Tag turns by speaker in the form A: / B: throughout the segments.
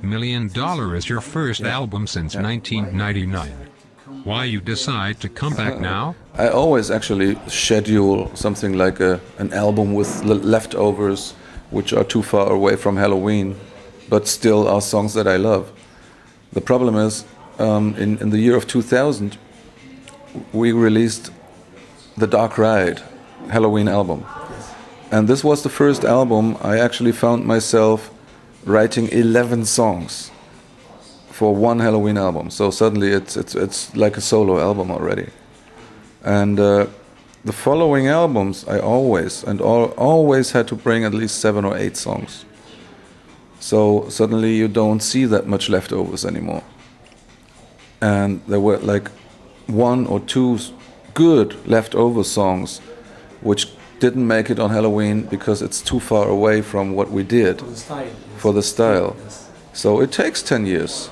A: Million Dollar is your first album since 1999. Why you decide to come back now?
B: I always actually schedule something like an album with leftovers, which are too far away from Helloween, but still are songs that I love. The problem is, in the year of 2000, we released The Dark Ride Helloween album. And this was the first album I actually found myself writing 11 songs for one Helloween album. So suddenly it's like a solo album already. And the following albums I always had to bring at least 7 or 8 songs. So suddenly you don't see that much leftovers anymore. And there were like 1 or 2 good leftover songs which didn't make it on Helloween because it's too far away from what we did for the style. So it takes 10 years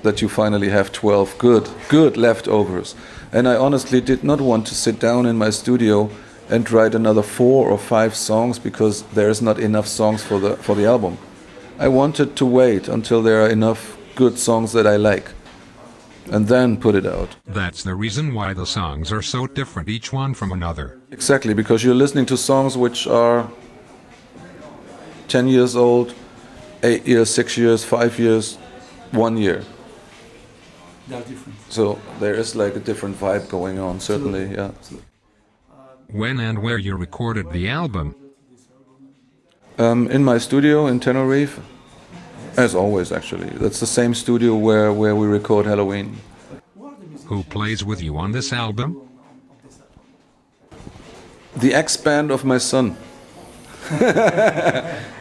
B: that you finally have 12 good leftovers. And I honestly did not want to sit down in my studio and write another 4 or 5 songs because there's not enough songs for the album. I wanted to wait until there are enough good songs that I like, and then put it out.
A: That's the reason why the songs are so different, each one from another.
B: Exactly, because you're listening to songs which are 10 years old, 8 years, 6 years, 5 years, 1 year.
C: They are different.
B: So there is like a different vibe going on, certainly, yeah.
A: When and where you recorded the album?
B: In my studio in Tenerife, as always actually. That's the same studio where we record Helloween.
A: Who plays with you on this album?
B: The ex-band of my son.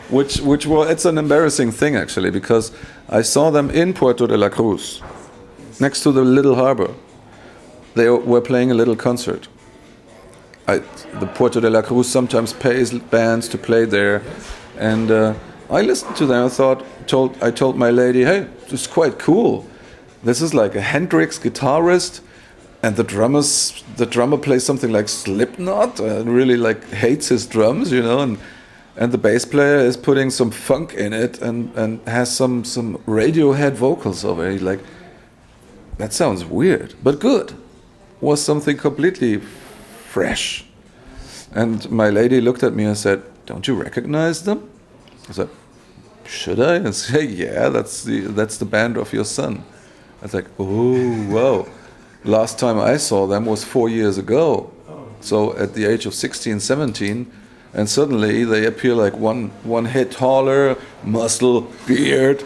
B: which was, it's an embarrassing thing actually, because I saw them in Puerto de la Cruz, next to the little harbor. They were playing a little concert. The Puerto de la Cruz sometimes pays bands to play there, and I listened to them. I told my lady, hey, this is quite cool. This is like a Hendrix guitarist, and the drummer plays something like Slipknot and really like hates his drums, you know, and the bass player is putting some funk in it and has some Radiohead vocals over it. Like, that sounds weird, but good. Was something completely fresh. And my lady looked at me and said, don't you recognize them? I said, should I? And say, yeah, that's the band of your son. I was like, oh, wow. Last time I saw them was 4 years ago. So at the age of 16, 17, and suddenly they appear like one head taller, muscle, beard,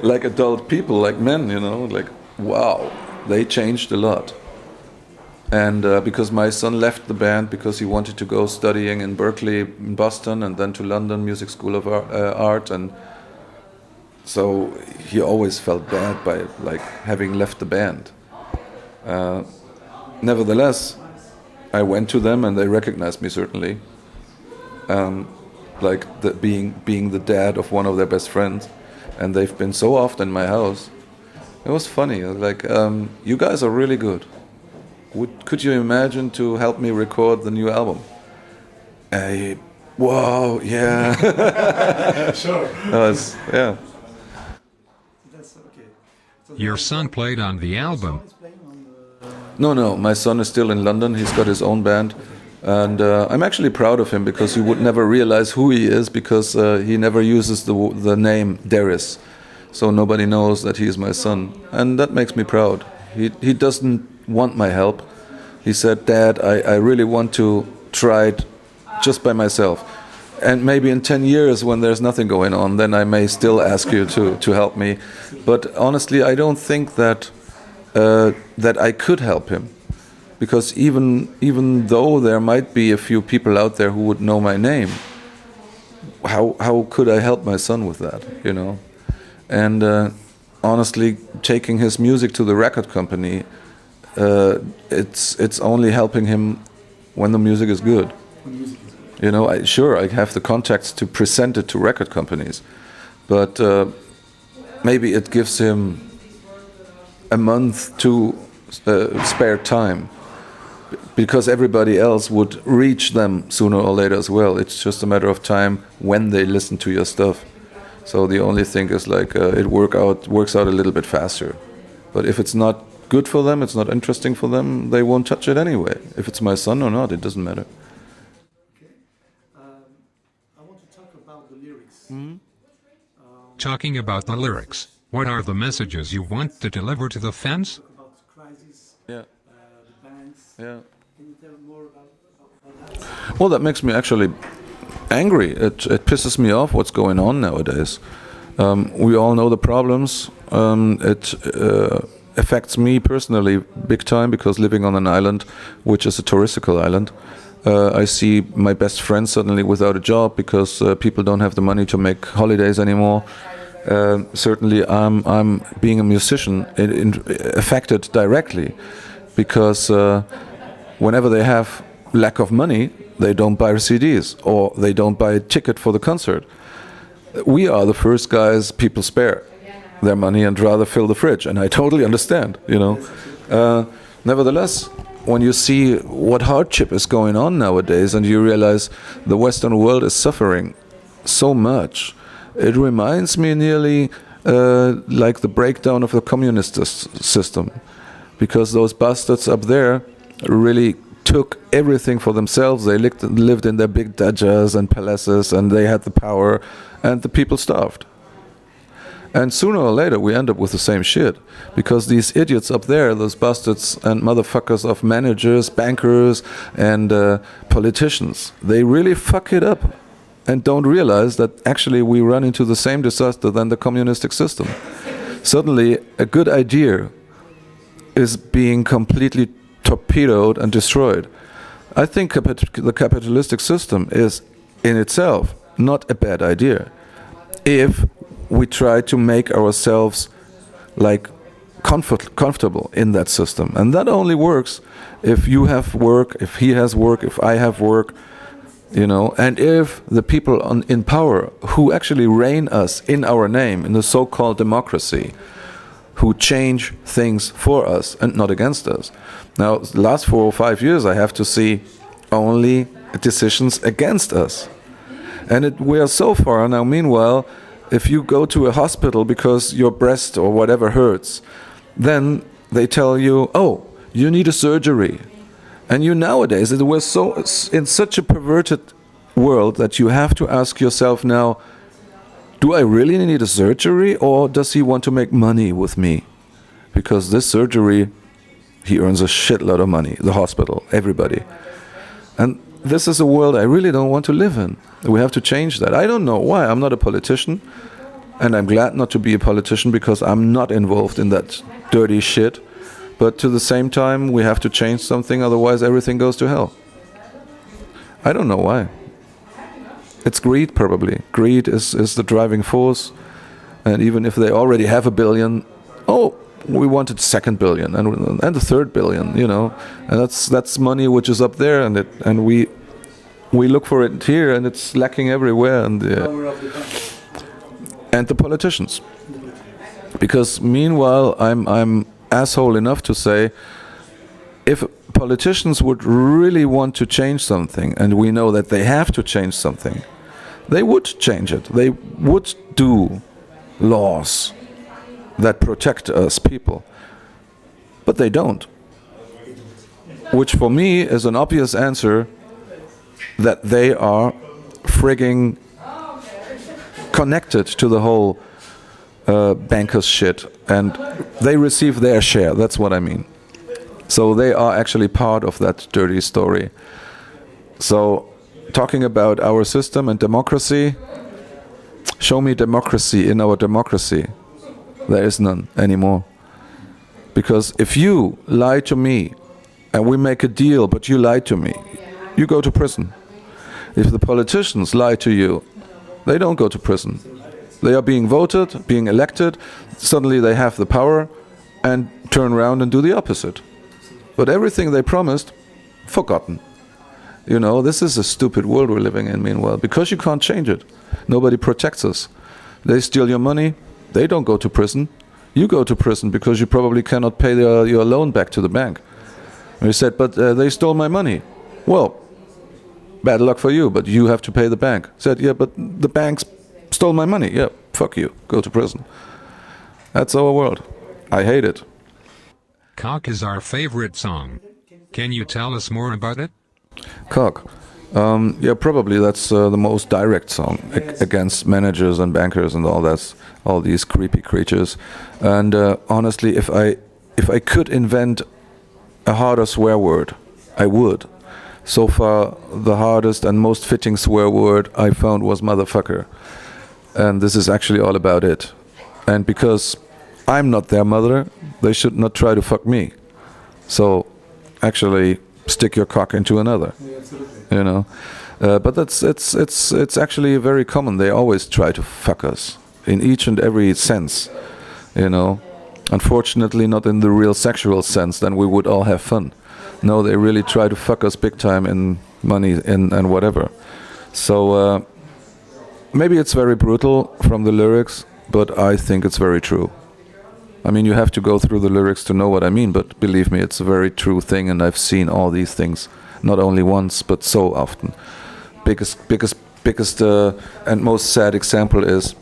B: like adult people, like men, you know, like, wow, they changed a lot. And because my son left the band because he wanted to go studying in Berkeley, in Boston, and then to London Music School of Art, and so he always felt bad by like having left the band. Nevertheless, I went to them and they recognized me certainly, like being the dad of one of their best friends, and they've been so often in my house. It was funny. Like, you guys are really good. Could you imagine to help me record the new album? Whoa, yeah.
C: Sure.
B: Yeah.
C: That's okay.
A: Your son played on the album.
B: No, my son is still in London. He's got his own band. And I'm actually proud of him because you would never realize who he is because he never uses the name Deris. So nobody knows that he is my son. And that makes me proud. He doesn't want my help. He said, Dad, I really want to try it just by myself. And maybe in 10 years when there's nothing going on, then I may still ask you to help me. But honestly, I don't think that I could help him. Because even though there might be a few people out there who would know my name, how could I help my son with that, you know? And honestly, taking his music to the record company, it's only helping him when the music is good. You know, I have the contacts to present it to record companies, but maybe it gives him a month to spare time, because everybody else would reach them sooner or later as well. It's just a matter of time when they listen to your stuff. So the only thing is like it works out a little bit faster. But if it's not good for them, it's not interesting for them, they won't touch it anyway. If it's my son or not, it doesn't matter.
C: Okay. I want to talk about the lyrics.
A: Talking about the lyrics, what are the messages you want to deliver to the fans?
C: About the crisis,
B: Yeah,
C: the banks.
B: yeah.
C: Can you tell more about that?
B: Well, that makes me actually angry. It pisses me off what's going on nowadays. We all know the problems. It affects me personally big time because living on an island, which is a touristical island, I see my best friend suddenly without a job because people don't have the money to make holidays anymore. Certainly, I'm being a musician affected directly because whenever they have lack of money, they don't buy CDs or they don't buy a ticket for the concert. We are the first guys people spare their money and rather fill the fridge, and I totally understand, you know. Nevertheless, when you see what hardship is going on nowadays and you realize the Western world is suffering so much, it reminds me nearly like the breakdown of the communist system, because those bastards up there really took everything for themselves. They lived in their big dajas and palaces, and they had the power, and the people starved. And sooner or later we end up with the same shit, because these idiots up there, those bastards and motherfuckers of managers, bankers and politicians, they really fuck it up and don't realize that actually we run into the same disaster than the communistic system. Suddenly a good idea is being completely torpedoed and destroyed. I think the capitalistic system is in itself not a bad idea if we try to make ourselves like comfortable in that system. And that only works if you have work, if he has work, if I have work, you know, and if the people in power who actually reign us in our name, in the so-called democracy, who change things for us and not against us. Now, the last 4 or 5 years, I have to see only decisions against us. And we are so far now, meanwhile, if you go to a hospital because your breast or whatever hurts, then they tell you, oh, you need a surgery. And you nowadays, we're so in such a perverted world that you have to ask yourself now, do I really need a surgery, or does he want to make money with me? Because this surgery, he earns a shitload of money, the hospital, everybody. And this is a world I really don't want to live in. We have to change that. I don't know why. I'm not a politician, and I'm glad not to be a politician because I'm not involved in that dirty shit. But to the same time, we have to change something, otherwise everything goes to hell. I don't know why. It's greed, probably. Greed is the driving force. And even if they already have $1 billion, oh, we wanted second billion and the third billion, you know. And that's money which is up there, and we look for it here, and it's lacking everywhere. And the politicians. Because meanwhile, I'm asshole enough to say, if politicians would really want to change something, and we know that they have to change something, they would change it. They would do laws that protect us people. But they don't. Which for me is an obvious answer that they are frigging connected to the whole bankers shit, and they receive their share. That's what I mean. So they are actually part of that dirty story. So talking about our system and democracy, show me democracy in our democracy. There is none anymore. Because if you lie to me and we make a deal but you lie to me, you go to prison. If the politicians lie to you, they don't go to prison. They are being voted, being elected, suddenly they have the power and turn around and do the opposite. But everything they promised, forgotten. You know, this is a stupid world we're living in, meanwhile, because you can't change it. Nobody protects us. They steal your money, they don't go to prison. You go to prison because you probably cannot pay your loan back to the bank. And you said, but they stole my money. Well, bad luck for you, but you have to pay the bank. Said, yeah, but the banks stole my money. Yeah, fuck you, go to prison. That's our world. I hate it.
A: Cock is our favorite song. Can you tell us more about it?
B: Cock. Yeah, probably that's the most direct song against managers and bankers and all these creepy creatures. And honestly, if I could invent a harder swear word, I would. So far, the hardest and most fitting swear word I found was motherfucker. And this is actually all about it. And because I'm not their mother, they should not try to fuck me. So, actually, stick your cock into another.
C: Yeah, absolutely.
B: You know, but it's actually very common. They always try to fuck us in each and every sense. You know, unfortunately, not in the real sexual sense. Then we would all have fun. No, they really try to fuck us big time in money and whatever. So maybe it's very brutal from the lyrics, but I think it's very true. I mean, you have to go through the lyrics to know what I mean, but believe me, it's a very true thing, and I've seen all these things not only once, but so often. Biggest and most sad example is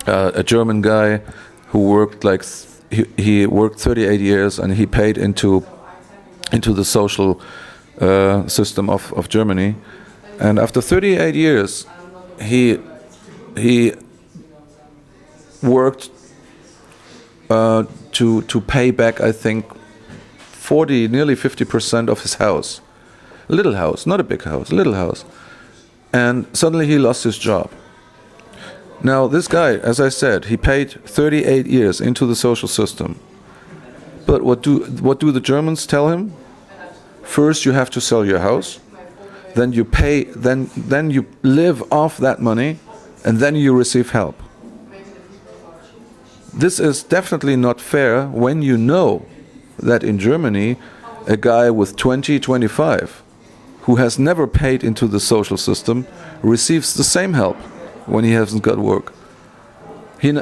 B: a German guy who worked he worked 38 years, and he paid into the social system of Germany, and after 38 years, he worked to pay back, I think, nearly 50% of his house. A little house, not a big house, a little house. And suddenly he lost his job. Now this guy, as I said, he paid 38 years into the social system. But what do the Germans tell him? First you have to sell your house, then you pay, then you live off that money, and then you receive help. This is definitely not fair when you know that in Germany a guy with 25 who has never paid into the social system receives the same help when he hasn't got work. He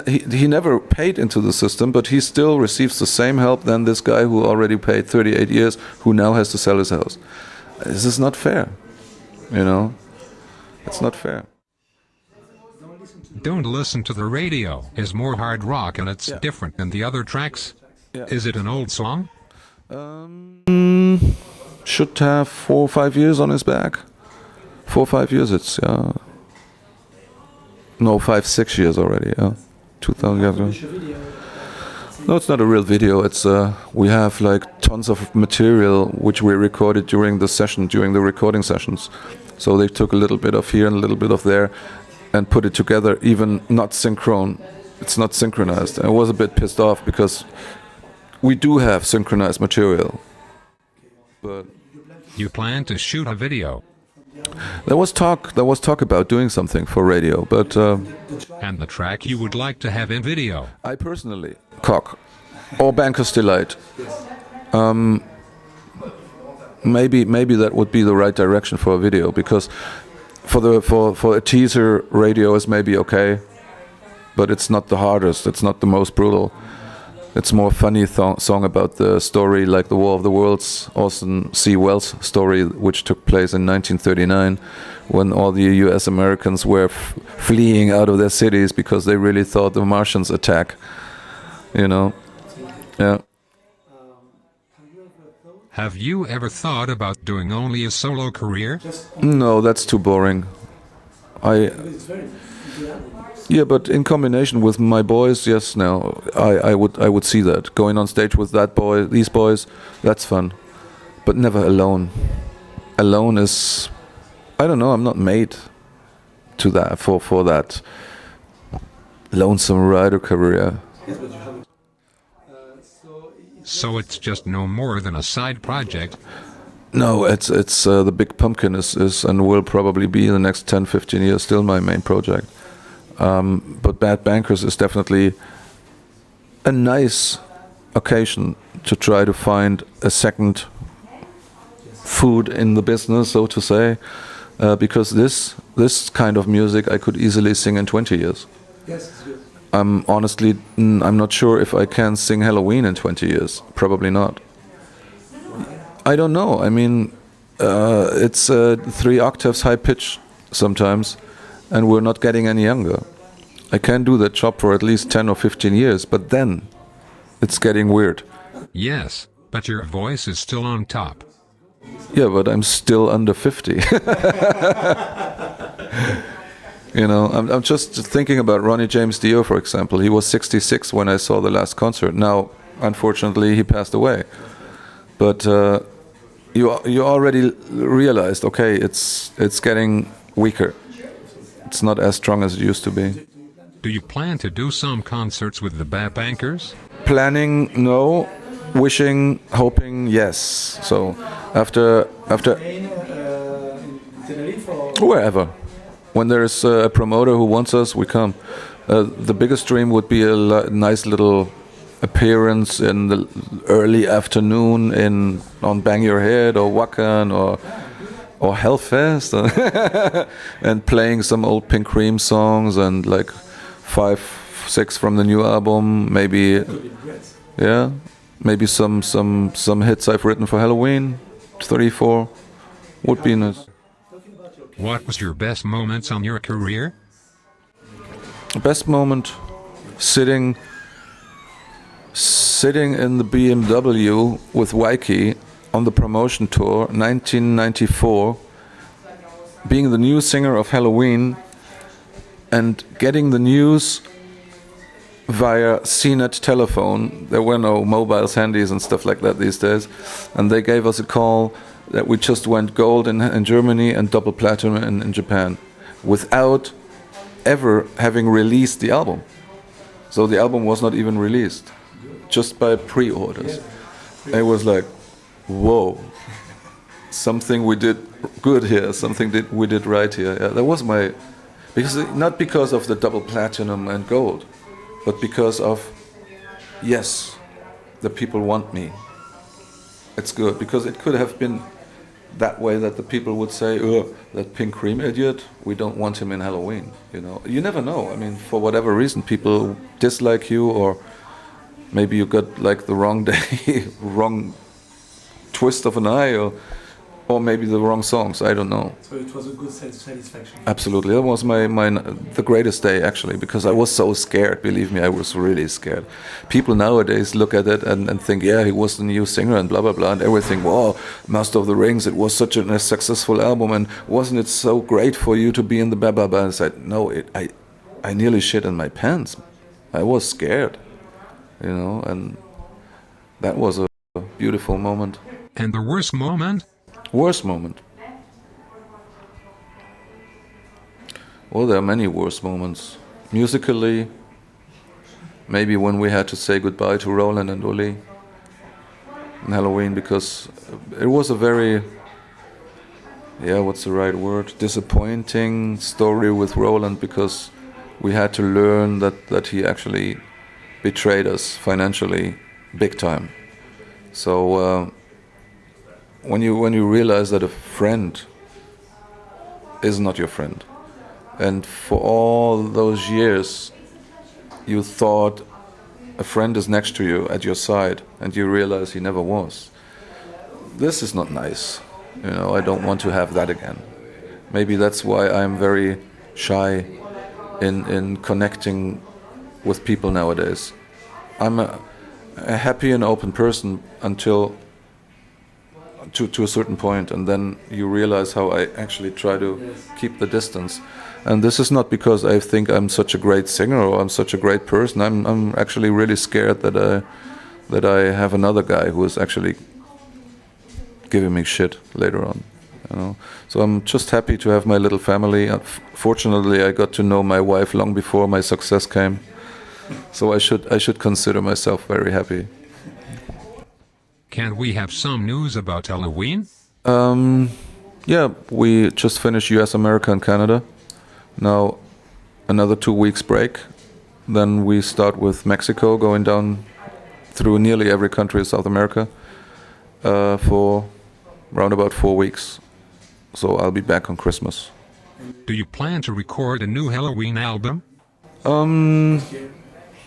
B: never paid into the system, but he still receives the same help than this guy who already paid 38 years, who now has to sell his house. This is not fair, you know? It's not fair.
A: Don't listen to the radio is more hard rock, and it's different than the other tracks.
B: Yeah.
A: Is it an old song?
B: Should have 4 or 5 years on his back. 4 or 5 years, it's, no, 5, 6 years already, 2000 years ago. No, it's not a real video. It's we have like tons of material which we recorded during the recording sessions. So they took a little bit of here and a little bit of there and put it together, even not synchron. It's not synchronized. I was a bit pissed off because we do have synchronized material. But
A: You plan to shoot a video,
B: there was talk about doing something for radio, but
A: and the track you would like to have in video.
B: I personally, Cock or Banker's Delight, maybe that would be the right direction for a video, because for a teaser, radio is maybe okay, but it's not the hardest, it's not the most brutal. It's more funny song about the story, like the War of the Worlds, Orson C. Welles story, which took place in 1939, when all the U.S. Americans were fleeing out of their cities because they really thought the Martians attack. You know, yeah.
A: Have you ever thought about doing only a solo career?
B: No, that's too boring. Yeah, but in combination with my boys, yes. Now I would see that going on stage with these boys, that's fun, but never alone. Alone is, I don't know. I'm not made to that for that lonesome rider career.
A: So it's just no more than a side project.
B: No, it's the Big Pumpkin is and will probably be in the next 10, 15 years still my main project. But Bad Bankers is definitely a nice occasion to try to find a second food in the business, so to say, because this kind of music I could easily sing in 20 years.
C: Yes, it's good.
B: Honestly, I'm not sure if I can sing Helloween in 20 years. Probably not. I don't know. I mean, it's 3 octaves high pitch sometimes, and we're not getting any younger. I can do that job for at least 10 or 15 years, but then it's getting weird.
A: Yes, but your voice is still on top.
B: Yeah, but I'm still under 50. You know, I'm just thinking about Ronnie James Dio, for example. He was 66 when I saw the last concert. Now, unfortunately, he passed away. But you already realized, okay, it's getting weaker. It's not as strong as it used to be.
A: Do you plan to do some concerts with the Bankers?
B: Planning, no. Wishing, hoping, yes. So after
C: In Tenerife or
B: wherever, when there's a promoter who wants us, we come. The biggest dream would be a nice little appearance in the early afternoon on Bang Your Head or Wacken or Hellfest and playing some old Pink Cream songs and like 5, 6 from the new album, maybe. Yeah, maybe some hits I've written for Helloween, 3, 4 would be nice.
A: What was your best moments on your career?
B: Best moment, sitting in the BMW with Waiki on the promotion tour, 1994, being the new singer of Helloween and getting the news via CNET telephone. There were no mobiles, handies and stuff like that these days. And they gave us a call that we just went gold in Germany and double platinum in Japan without ever having released the album. So the album was not even released, just by pre-orders. And it was like, whoa, something we did good here, something that we did right here. Yeah, that was not because of the double platinum and gold, but because of, yes, the people want me. It's good, because it could have been that way that the people would say, oh, that Pink Cream idiot, we don't want him in Helloween. You know, you never know. I mean, for whatever reason, people dislike you, or maybe you got like the wrong day, wrong twist of an eye, or maybe the wrong songs. I don't know.
C: so it was a good satisfaction.
B: Absolutely, that was the greatest day actually, because I was so scared. Believe me, I was really scared. People nowadays look at it and think, yeah, he was the new singer and blah blah blah and everything. Wow, Master of the Rings, it was such a successful album, and wasn't it so great for you to be in the blah blah blah? And I said, no, I nearly shit in my pants. I was scared, you know, and that was a beautiful moment.
A: And the worst moment?
B: Worst moment. Well, there are many worst moments. Musically, maybe when we had to say goodbye to Roland and Uli in Helloween, because it was a very, what's the right word? Disappointing story with Roland, because we had to learn that he actually betrayed us financially, big time. So when you realize that a friend is not your friend, and for all those years you thought a friend is next to you at your side, and you realize he never was, this is not nice. You know, I don't want to have that again. Maybe that's why I'm very shy in connecting with people nowadays. I'm a happy and open person until to a certain point, and then you realize how I actually try to keep the distance. And this is not because I think I'm such a great singer or I'm such a great person. I'm actually really scared that I have another guy who is actually giving me shit later on. You know? So I'm just happy to have my little family. Fortunately, I got to know my wife long before my success came. So I should consider myself very happy.
A: Can we have some news about Helloween?
B: Yeah, we just finished US, America, and Canada. Now, another 2 weeks break. Then we start with Mexico, going down through nearly every country of South America for around about 4 weeks. So I'll be back on Christmas.
A: Do you plan to record a new Helloween album?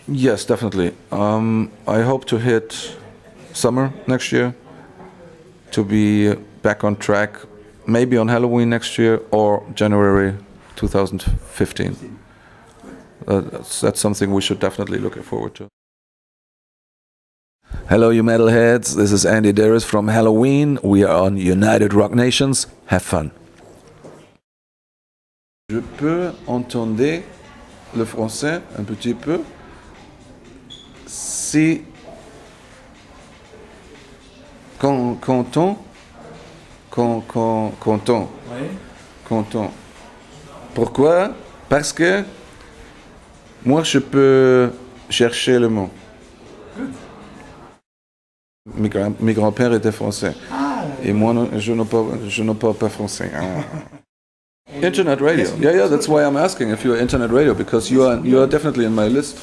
B: Yes, definitely. I hope to hit summer next year, to be back on track, maybe on Helloween next year or January 2015. that's something we should definitely look forward to. Hello, you metalheads. This is Andi Deris from Helloween. We are on United Rock Nations. Have fun. Je peux entendre le français un petit peu. Si content.
C: Oui.
B: Content. Pourquoi? Parce que moi je peux chercher le mot. Mes grands-pères étaient français. Et moi, je ne parle pas français. Internet radio. Yeah, that's why I'm asking if you're internet radio, because you are definitely in my list.